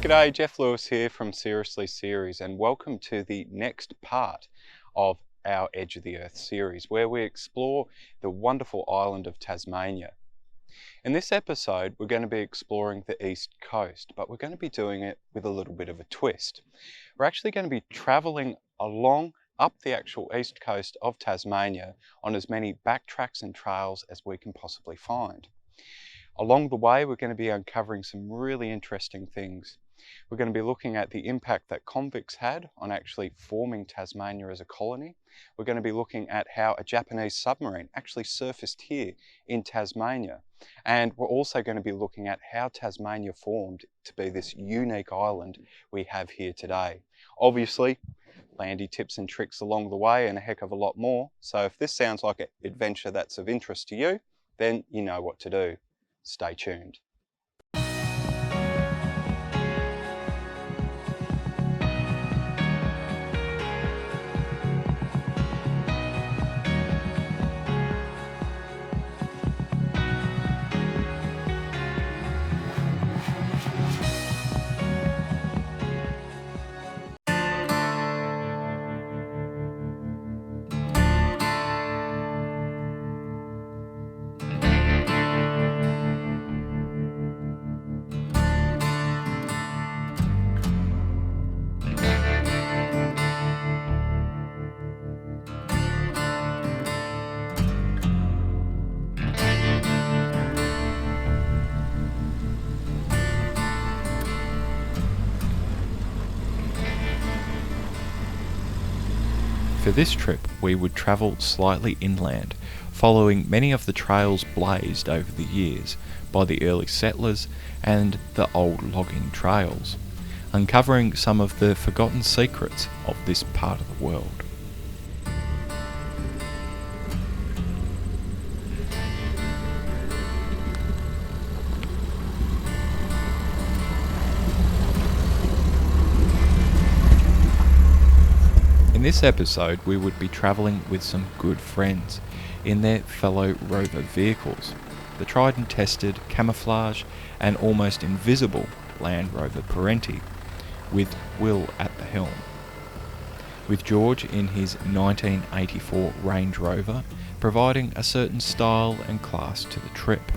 G'day, Geoff Lewis here from Seriously Series, and welcome to the next part of our Edge of the Earth series, where we explore the wonderful island of Tasmania. In this episode, we're going to be exploring the East Coast, but we're going to be doing it with a little bit of a twist. We're actually going to be travelling up the actual East Coast of Tasmania on as many backtracks and trails as we can possibly find. Along the way, we're going to be uncovering some really interesting things. We're going to be looking at the impact that convicts had on actually forming Tasmania as a colony. We're going to be looking at how a Japanese submarine actually surfaced here in Tasmania. And we're also going to be looking at how Tasmania formed to be this unique island we have here today. Obviously, Landy tips and tricks along the way and a heck of a lot more. So if this sounds like an adventure that's of interest to you, then you know what to do. Stay tuned. For this trip, we would travel slightly inland, following many of the trails blazed over the years by the early settlers and the old logging trails, uncovering some of the forgotten secrets of this part of the world. In this episode, we would be travelling with some good friends in their fellow Rover vehicles, the tried and tested, camouflage and almost invisible Land Rover Perentie, with Will at the helm. With George in his 1984 Range Rover, providing a certain style and class to the trip.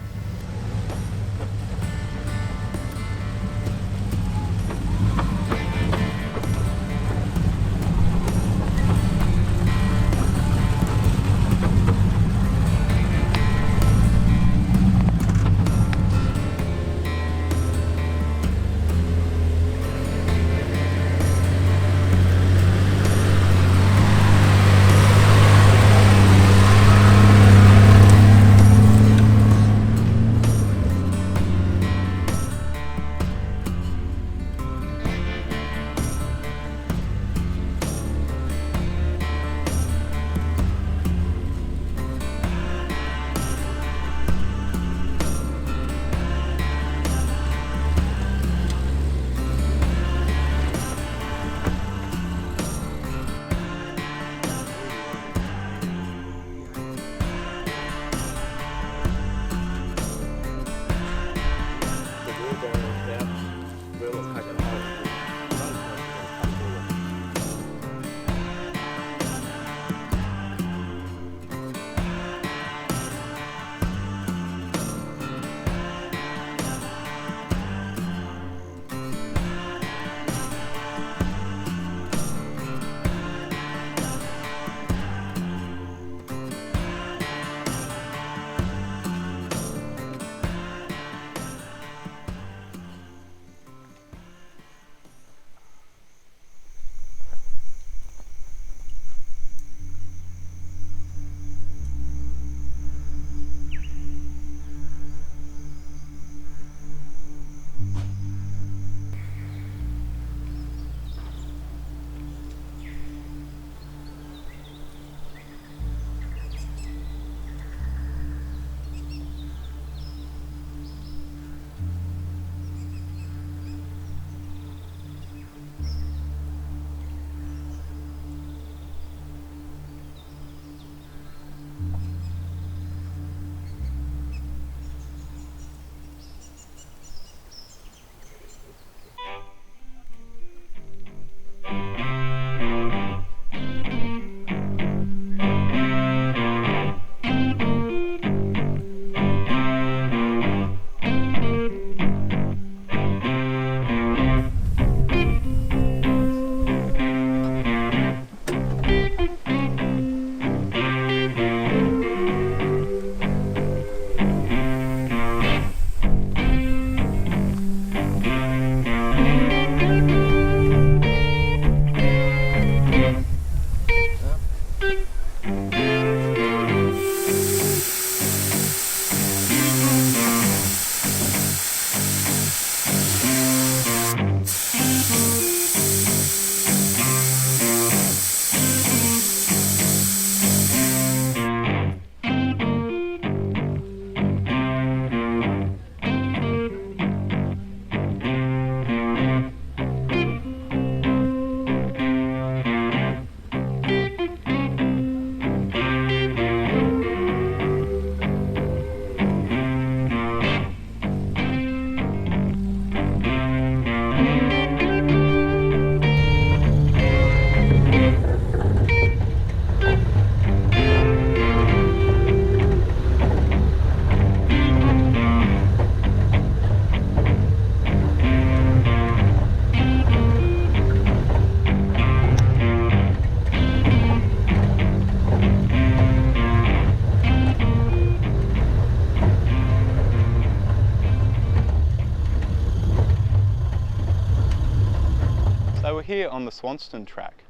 So we're here on the Swanston track,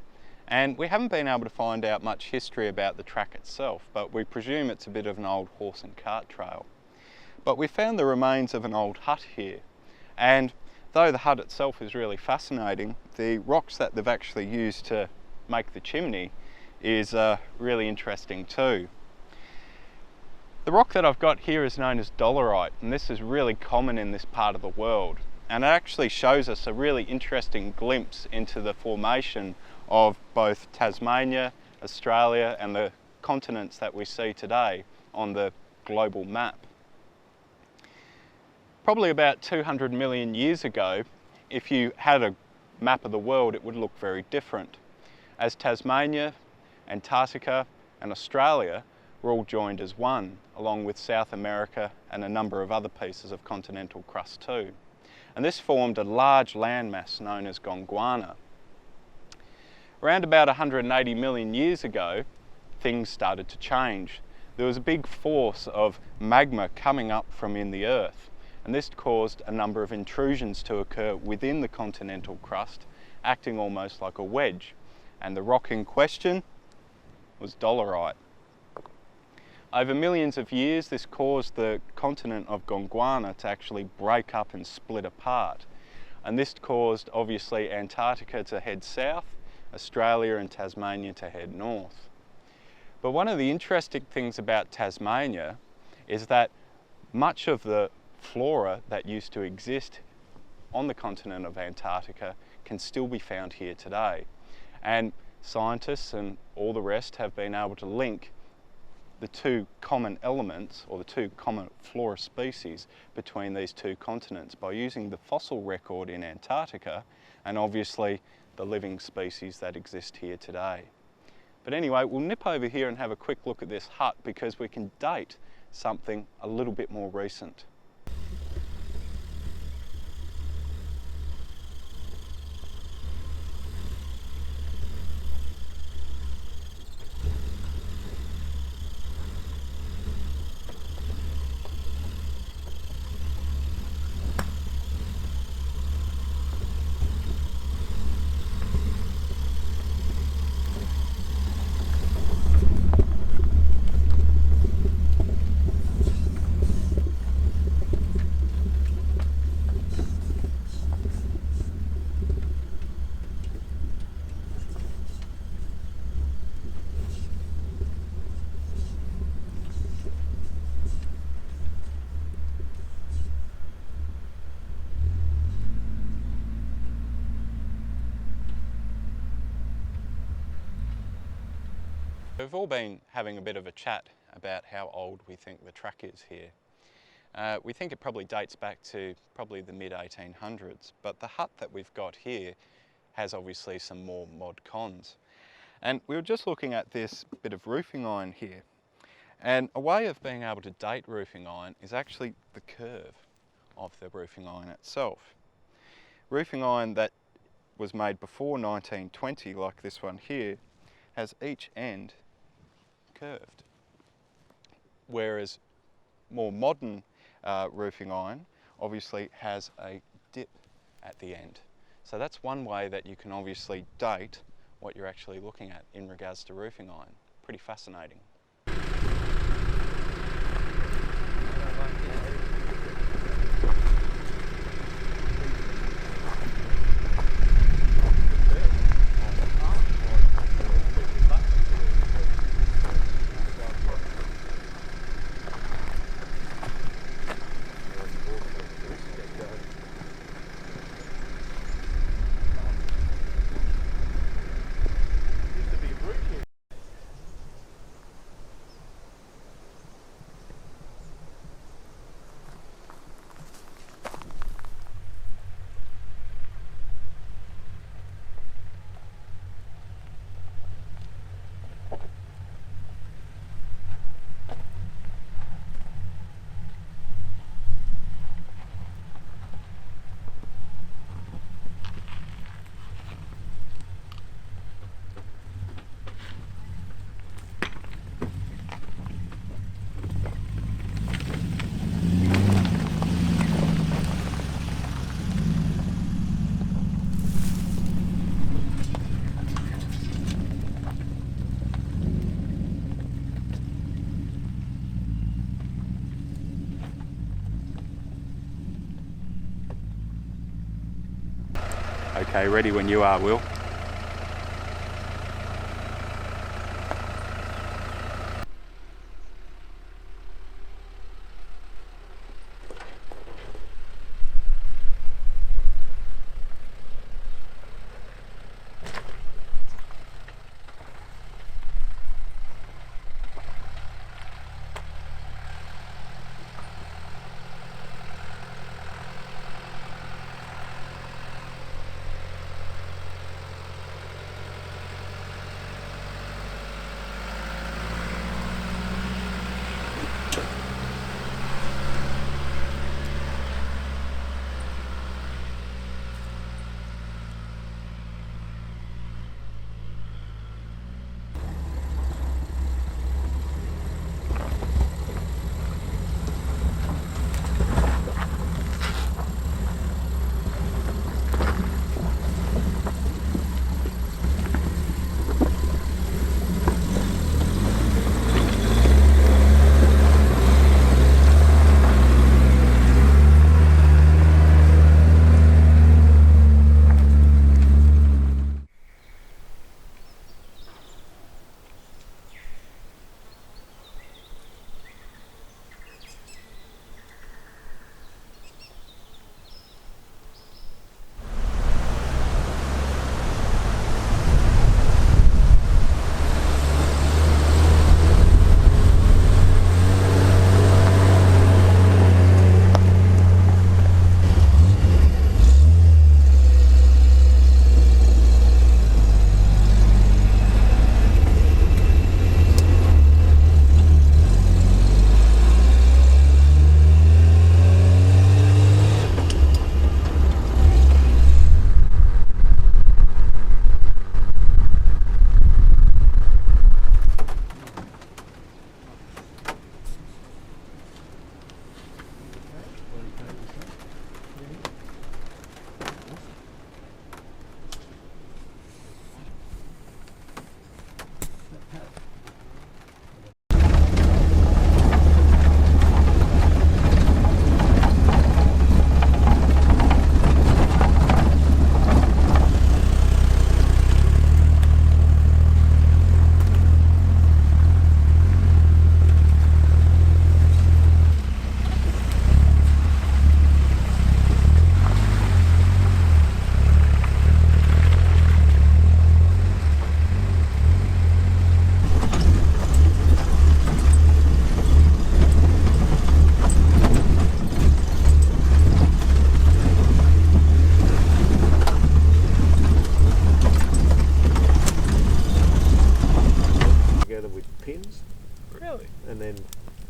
and we haven't been able to find out much history about the track itself, but we presume it's a bit of an old horse and cart trail. But we found the remains of an old hut here, and though the hut itself is really fascinating, the rocks that they've actually used to make the chimney is really interesting too. The rock that I've got here is known as dolerite, and this is really common in this part of the world. And it actually shows us a really interesting glimpse into the formation of both Tasmania, Australia, and the continents that we see today on the global map. Probably about 200 million years ago, if you had a map of the world, it would look very different, as Tasmania, Antarctica, and Australia were all joined as one, along with South America and a number of other pieces of continental crust too. And this formed a large landmass known as Gondwana. Around about 180 million years ago, things started to change. There was a big force of magma coming up from in the earth, and this caused a number of intrusions to occur within the continental crust, acting almost like a wedge. And the rock in question was dolerite. Over millions of years, this caused the continent of Gondwana to actually break up and split apart. And this caused, obviously, Antarctica to head south, Australia and Tasmania to head north. But one of the interesting things about Tasmania is that much of the flora that used to exist on the continent of Antarctica can still be found here today. And scientists and all the rest have been able to link the two common elements, or the two common flora species between these two continents by using the fossil record in Antarctica and obviously the living species that exist here today. But anyway, we'll nip over here and have a quick look at this hut because we can date something a little bit more recent. We've all been having a bit of a chat about how old we think the track is here. We think it probably dates back to probably the mid-1800s, but the hut that we've got here has obviously some more mod cons. And we were just looking at this bit of roofing iron here, and a way of being able to date roofing iron is actually the curve of the roofing iron itself. Roofing iron that was made before 1920, like this one here, has each end curved, whereas more modern roofing iron obviously has a dip at the end. So that's one way that you can obviously date what you're actually looking at in regards to roofing iron. Pretty fascinating. Okay, ready when you are, Will.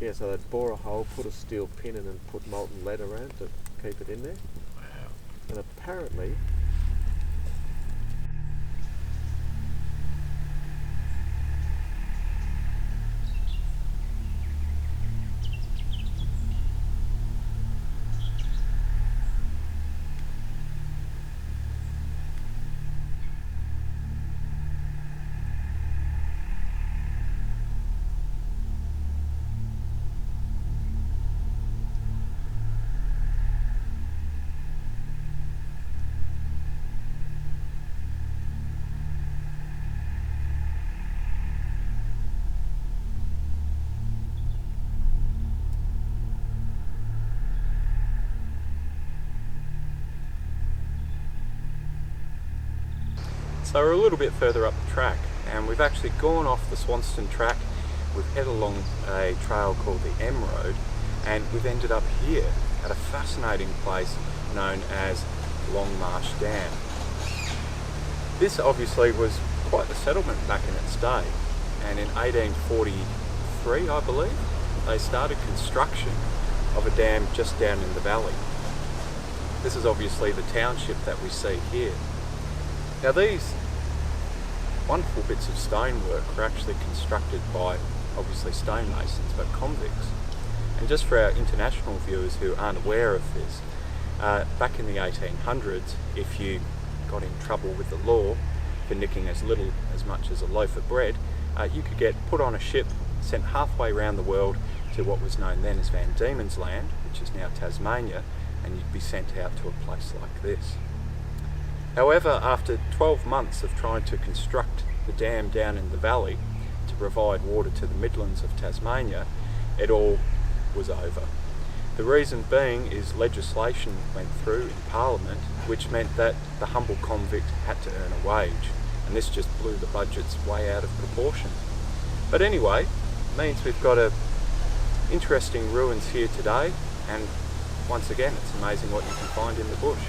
Yeah, so they'd bore a hole, put a steel pin in and put molten lead around to keep it in there. Wow. And apparently So we're a little bit further up the track and we've actually gone off the Swanston track. We've headed along a trail called the M Road and we've ended up here at a fascinating place known as Longmarsh Dam. This obviously was quite the settlement back in its day, and in 1843 I believe they started construction of a dam just down in the valley. This is obviously the township that we see here. Now these wonderful bits of stonework were actually constructed by obviously stonemasons, but convicts. And just for our international viewers who aren't aware of this, back in the 1800s, if you got in trouble with the law for nicking as much as a loaf of bread, you could get put on a ship, sent halfway around the world to what was known then as Van Diemen's Land, which is now Tasmania, and you'd be sent out to a place like this. However, after 12 months of trying to construct the dam down in the valley to provide water to the Midlands of Tasmania, it all was over. The reason being is legislation went through in Parliament which meant that the humble convict had to earn a wage, and this just blew the budgets way out of proportion. But anyway, it means we've got interesting ruins here today, and once again it's amazing what you can find in the bush.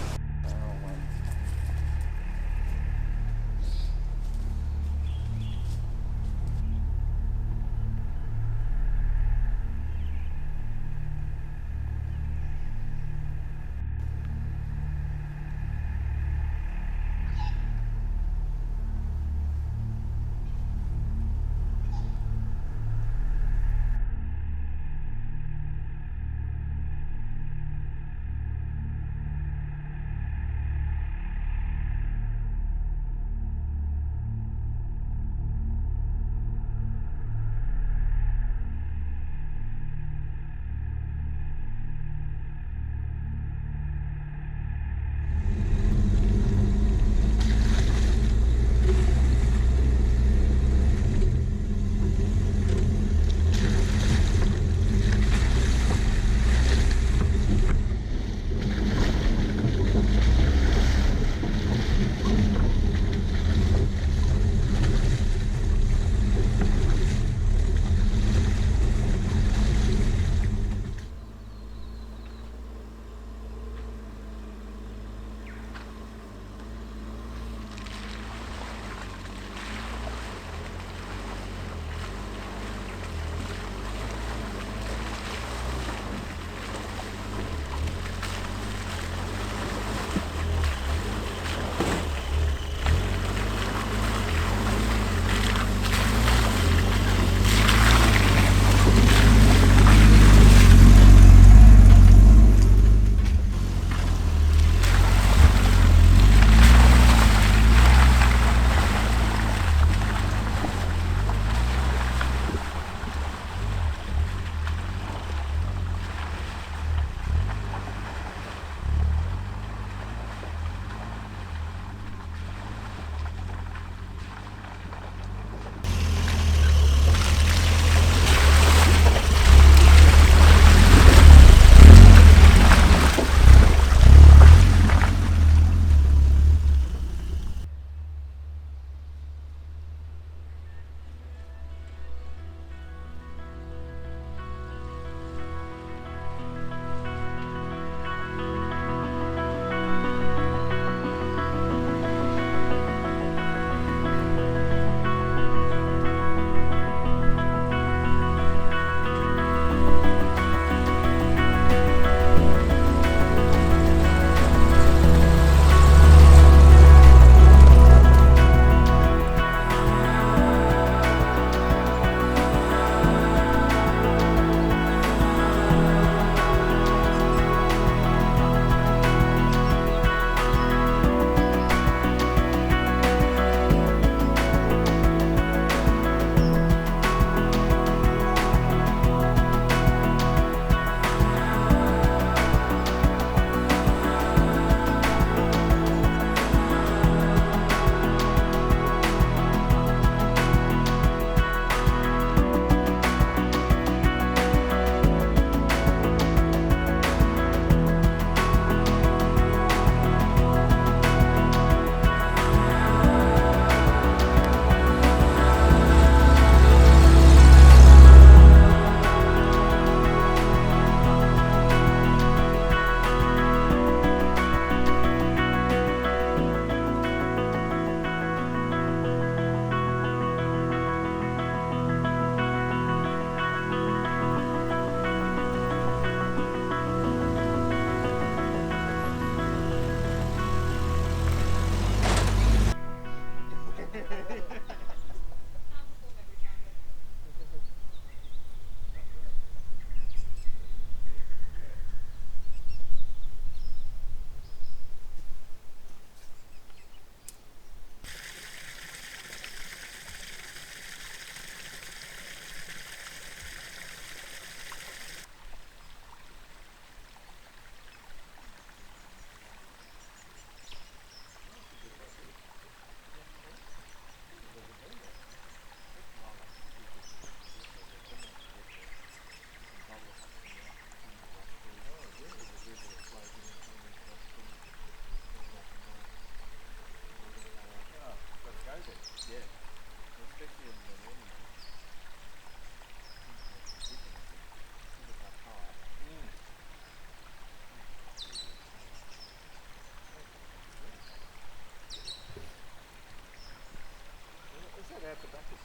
the back of...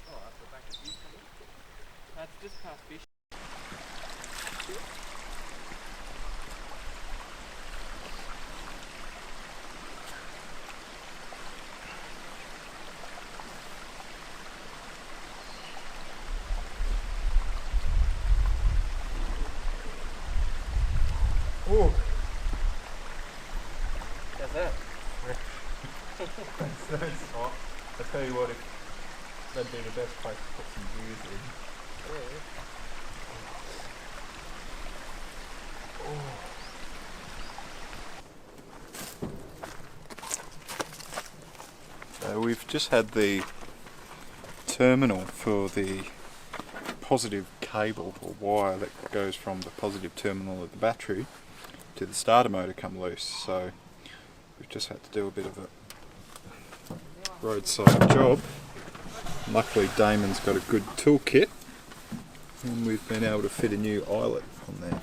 Oh, at the back of Houston. That's just past Fish. Oh, How's that? that's hot. I tell you what, that'd be the best place to put some beers in. So we've just had the terminal for the positive cable or wire that goes from the positive terminal of the battery to the starter motor come loose. So we've just had to do a bit of a roadside job. Luckily Damon's got a good toolkit and we've been able to fit a new eyelet on there.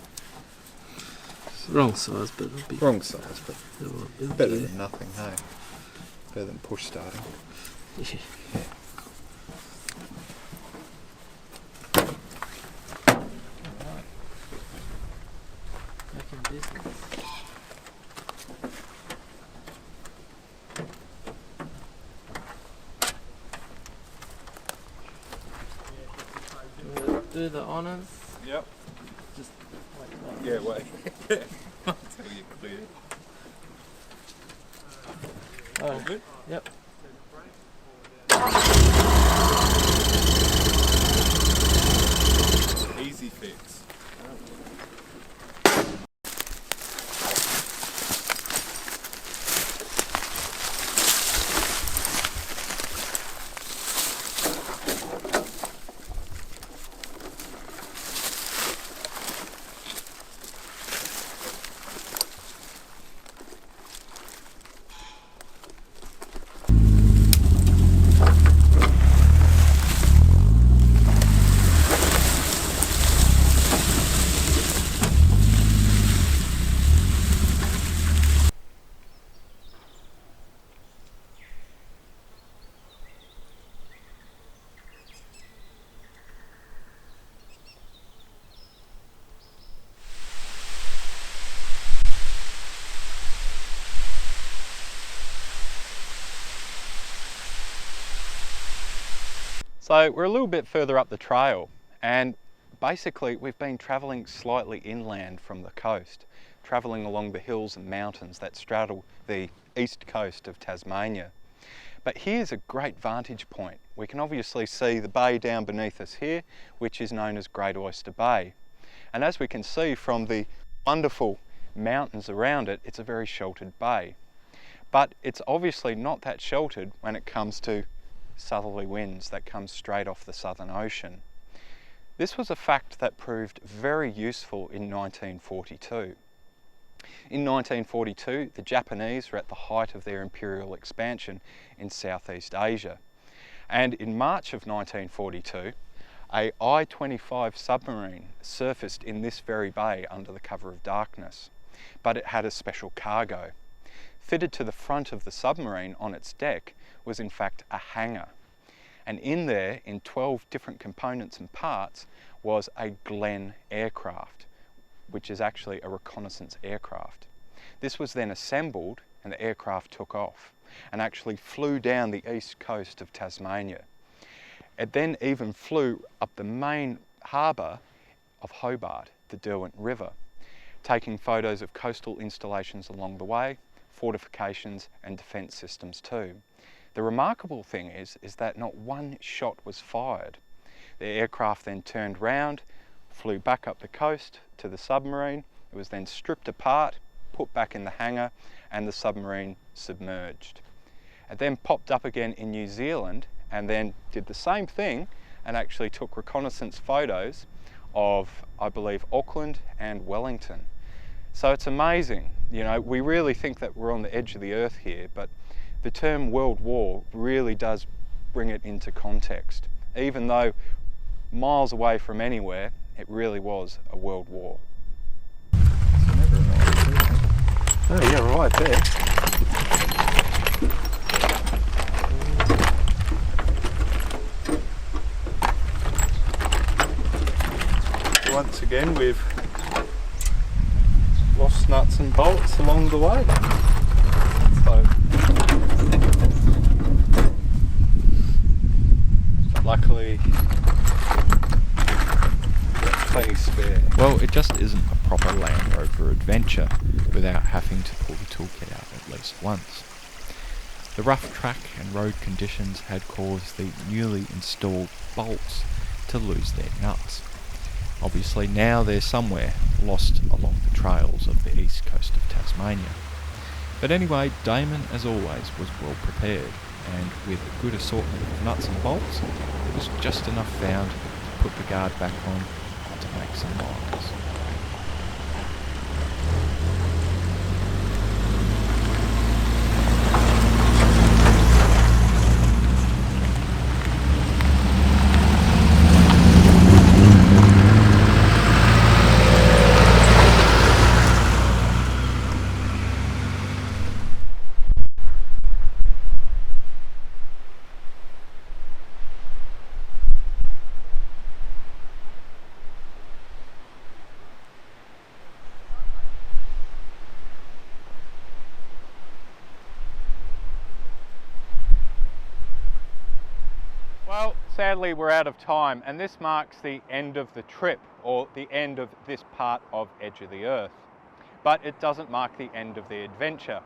Wrong size, but it'll be... Wrong size, but it'll better be than nothing, hey? Better than push starting. Yeah. Making business. Do the honours. Yep. Just wait. Yeah, wait. Until you're clear. Oh, Good? yep. Easy fix. So we're a little bit further up the trail and basically we've been travelling slightly inland from the coast, travelling along the hills and mountains that straddle the east coast of Tasmania. But here's a great vantage point. We can obviously see the bay down beneath us here, which is known as Great Oyster Bay. And as we can see from the wonderful mountains around it, it's a very sheltered bay. But it's obviously not that sheltered when it comes to southerly winds that come straight off the Southern Ocean. This was a fact that proved very useful in 1942. In 1942, the Japanese were at the height of their imperial expansion in Southeast Asia. And in March of 1942, a I-25 submarine surfaced in this very bay under the cover of darkness. But it had a special cargo. Fitted to the front of the submarine on its deck was in fact a hangar. And in there, in 12 different components and parts, was a Glenn aircraft, which is actually a reconnaissance aircraft. This was then assembled and the aircraft took off and actually flew down the east coast of Tasmania. It then even flew up the main harbour of Hobart, the Derwent River, taking photos of coastal installations along the way, fortifications and defence systems too. The remarkable thing is that not one shot was fired. The aircraft then turned round, flew back up the coast to the submarine. It was then stripped apart, put back in the hangar, and the submarine submerged. It then popped up again in New Zealand and then did the same thing and actually took reconnaissance photos of, I believe, Auckland and Wellington. So it's amazing, you know, we really think that we're on the edge of the earth here, but the term World War really does bring it into context. Even though miles away from anywhere, it really was a world war. Oh yeah, right there. once again we've lost nuts and bolts along the way. So, luckily, plenty spare. Well, it just isn't a proper Land Rover adventure without having to pull the toolkit out at least once. The rough track and road conditions had caused the newly installed bolts to lose their nuts. Obviously now they're somewhere lost along the trails of the east coast of Tasmania. But anyway, Damon, as always, was well prepared, and with a good assortment of nuts and bolts, there was just enough found to put the guard back on to make some miles. Well, sadly we're out of time, and this marks the end of the trip, or the end of this part of Edge of the Earth. But it doesn't mark the end of the adventure.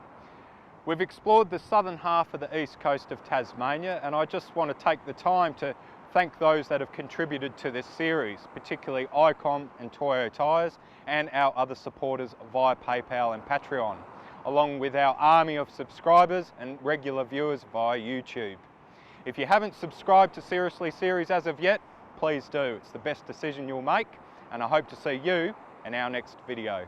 We've explored the southern half of the east coast of Tasmania, and I just want to take the time to thank those that have contributed to this series, particularly ICOM and Toyo Tyres, and our other supporters via PayPal and Patreon, along with our army of subscribers and regular viewers via YouTube. If you haven't subscribed to Seriously Series as of yet, please do. It's the best decision you'll make, and I hope to see you in our next video.